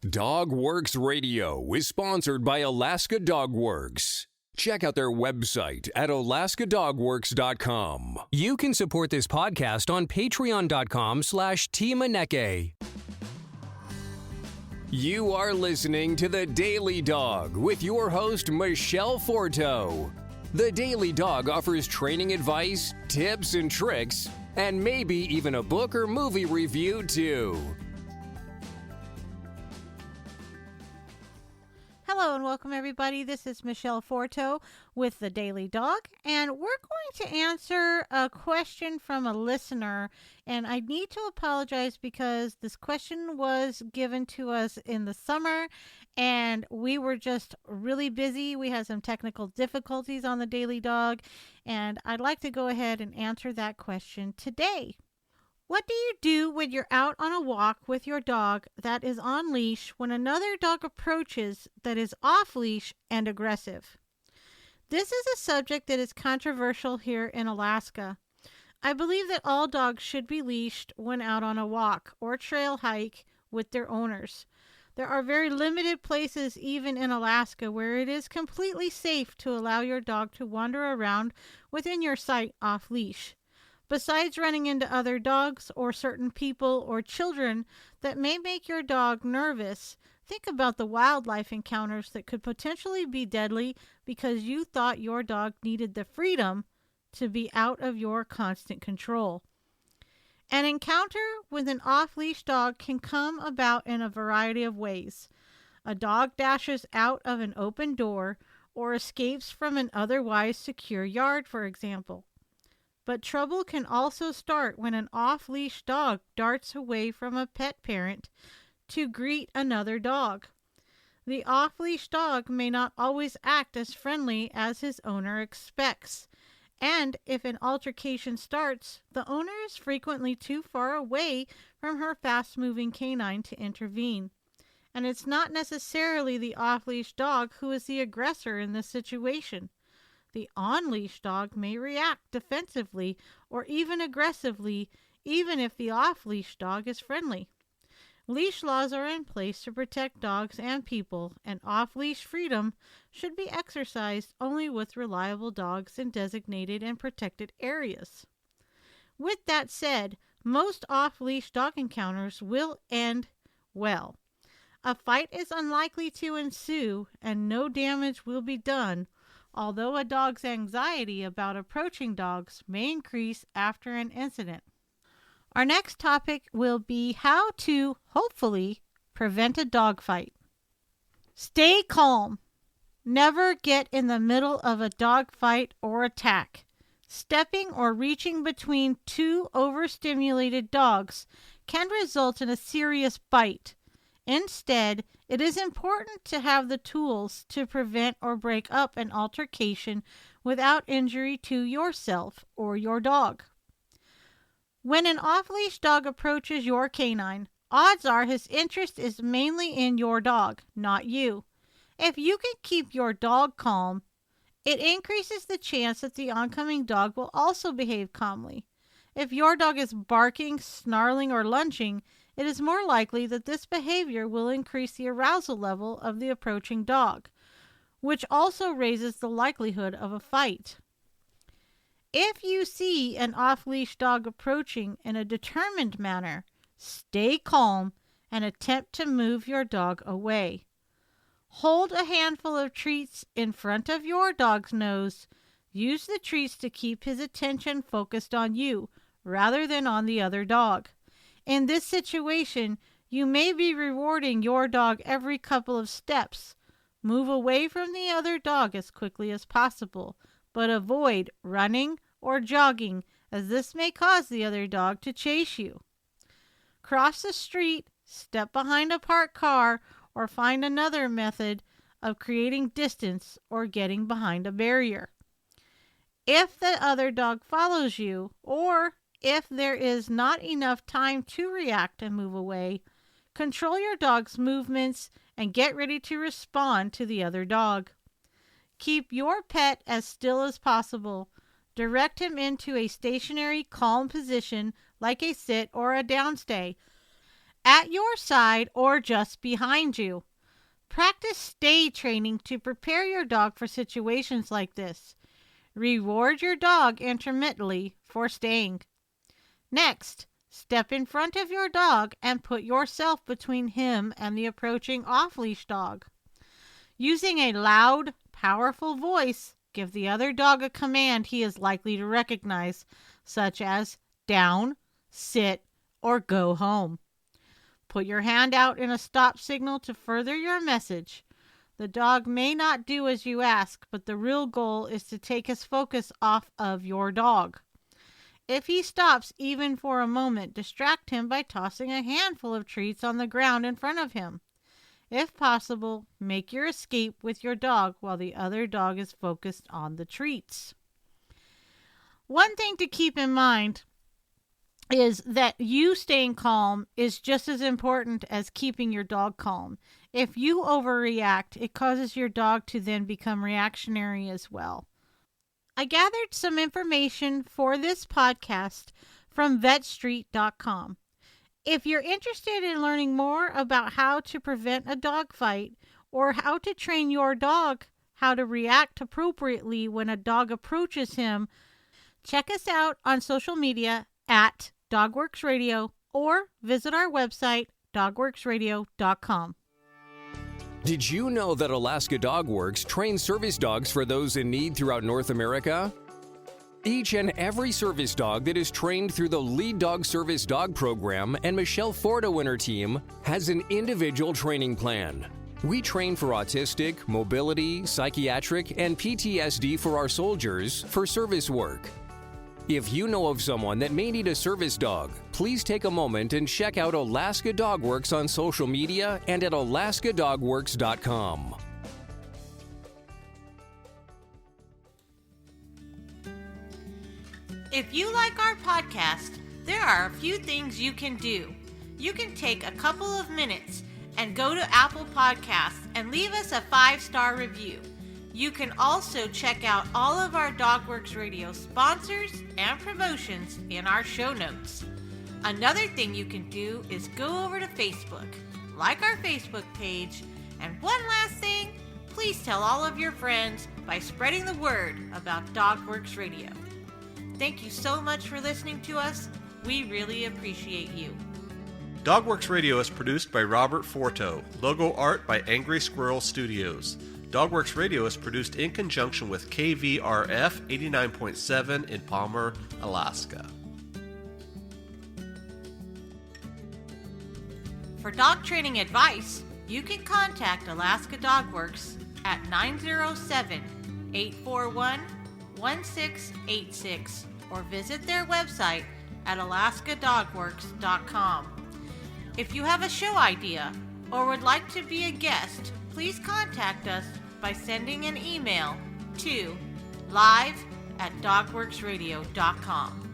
Dog Works Radio is sponsored by Alaska Dog Works. Check out their website at alaskadogworks.com. You can support this podcast on patreon.com/Timaneke. You are listening to The Daily Dog with your host, Michele Forto. The Daily Dog offers training advice, tips and tricks, and maybe even a book or movie review too. Hello and welcome everybody. This is Michele Forto with The Daily Dog, and we're going to answer a question from a listener, and I need to apologize because this question was given to us in the summer and we were just really busy. We had some technical difficulties on The Daily Dog, and I'd like to go ahead and answer that question today. What do you do when you're out on a walk with your dog that is on leash when another dog approaches that is off leash and aggressive? This is a subject that is controversial here in Alaska. I believe that all dogs should be leashed when out on a walk or trail hike with their owners. There are very limited places even in Alaska where it is completely safe to allow your dog to wander around within your sight off leash. Besides running into other dogs or certain people or children that may make your dog nervous, think about the wildlife encounters that could potentially be deadly because you thought your dog needed the freedom to be out of your constant control. An encounter with an off-leash dog can come about in a variety of ways. A dog dashes out of an open door or escapes from an otherwise secure yard, for example. But trouble can also start when an off-leash dog darts away from a pet parent to greet another dog. The off-leash dog may not always act as friendly as his owner expects, and if an altercation starts, the owner is frequently too far away from her fast-moving canine to intervene. And it's not necessarily the off-leash dog who is the aggressor in this situation. The on-leash dog may react defensively or even aggressively, even if the off-leash dog is friendly. Leash laws are in place to protect dogs and people, and off-leash freedom should be exercised only with reliable dogs in designated and protected areas. With that said, most off-leash dog encounters will end well. A fight is unlikely to ensue, and no damage will be done, although a dog's anxiety about approaching dogs may increase after an incident. Our next topic will be how to, hopefully, prevent a dog fight. Stay calm. Never get in the middle of a dog fight or attack. Stepping or reaching between two overstimulated dogs can result in a serious bite. Instead, it is important to have the tools to prevent or break up an altercation without injury to yourself or your dog. When an off-leash dog approaches your canine, odds are his interest is mainly in your dog, not you. If you can keep your dog calm, it increases the chance that the oncoming dog will also behave calmly. If your dog is barking, snarling, or lunging, it is more likely that this behavior will increase the arousal level of the approaching dog, which also raises the likelihood of a fight. If you see an off-leash dog approaching in a determined manner, stay calm and attempt to move your dog away. Hold a handful of treats in front of your dog's nose. Use the treats to keep his attention focused on you rather than on the other dog. In this situation, you may be rewarding your dog every couple of steps. Move away from the other dog as quickly as possible, but avoid running or jogging, as this may cause the other dog to chase you. Cross the street, step behind a parked car, or find another method of creating distance or getting behind a barrier. If the other dog follows you, or if there is not enough time to react and move away, control your dog's movements and get ready to respond to the other dog. Keep your pet as still as possible. Direct him into a stationary, calm position like a sit or a downstay. at your side or just behind you. Practice stay training to prepare your dog for situations like this. Reward your dog intermittently for staying. Next, step in front of your dog and put yourself between him and the approaching off-leash dog. Using a loud, powerful voice, give the other dog a command he is likely to recognize, such as down, sit, or go home. Put your hand out in a stop signal to further your message. The dog may not do as you ask, but the real goal is to take his focus off of your dog. If he stops even for a moment, distract him by tossing a handful of treats on the ground in front of him. If possible, make your escape with your dog while the other dog is focused on the treats. One thing to keep in mind is that you staying calm is just as important as keeping your dog calm. If you overreact, it causes your dog to then become reactionary as well. I gathered some information for this podcast from vetstreet.com. If you're interested in learning more about how to prevent a dog fight or how to train your dog how to react appropriately when a dog approaches him, check us out on social media at Dogworks Radio or visit our website, dogworksradio.com. Did you know that Alaska Dog Works trains service dogs for those in need throughout North America? Each and every service dog that is trained through the Lead Dog Service Dog Program and Michele Forto and her team has an individual training plan. We train for autistic, mobility, psychiatric, and PTSD for our soldiers for service work. If you know of someone that may need a service dog, please take a moment and check out Alaska Dog Works on social media and at alaskadogworks.com. If you like our podcast, there are a few things you can do. You can take a couple of minutes and go to Apple Podcasts and leave us a 5-star review. You can also check out all of our Dogworks Radio sponsors and promotions in our show notes. Another thing you can do is go over to Facebook, like our Facebook page, and one last thing, please tell all of your friends by spreading the word about Dogworks Radio. Thank you so much for listening to us. We really appreciate you. Dogworks Radio is produced by Robert Forto. Logo art by Angry Squirrel Studios. Dogworks Radio is produced in conjunction with KVRF 89.7 in Palmer, Alaska. For dog training advice, you can contact Alaska Dog Works at 907-841-1686 or visit their website at alaskadogworks.com. If you have a show idea or would like to be a guest, please contact us by sending an email to live@dogworksradio.com.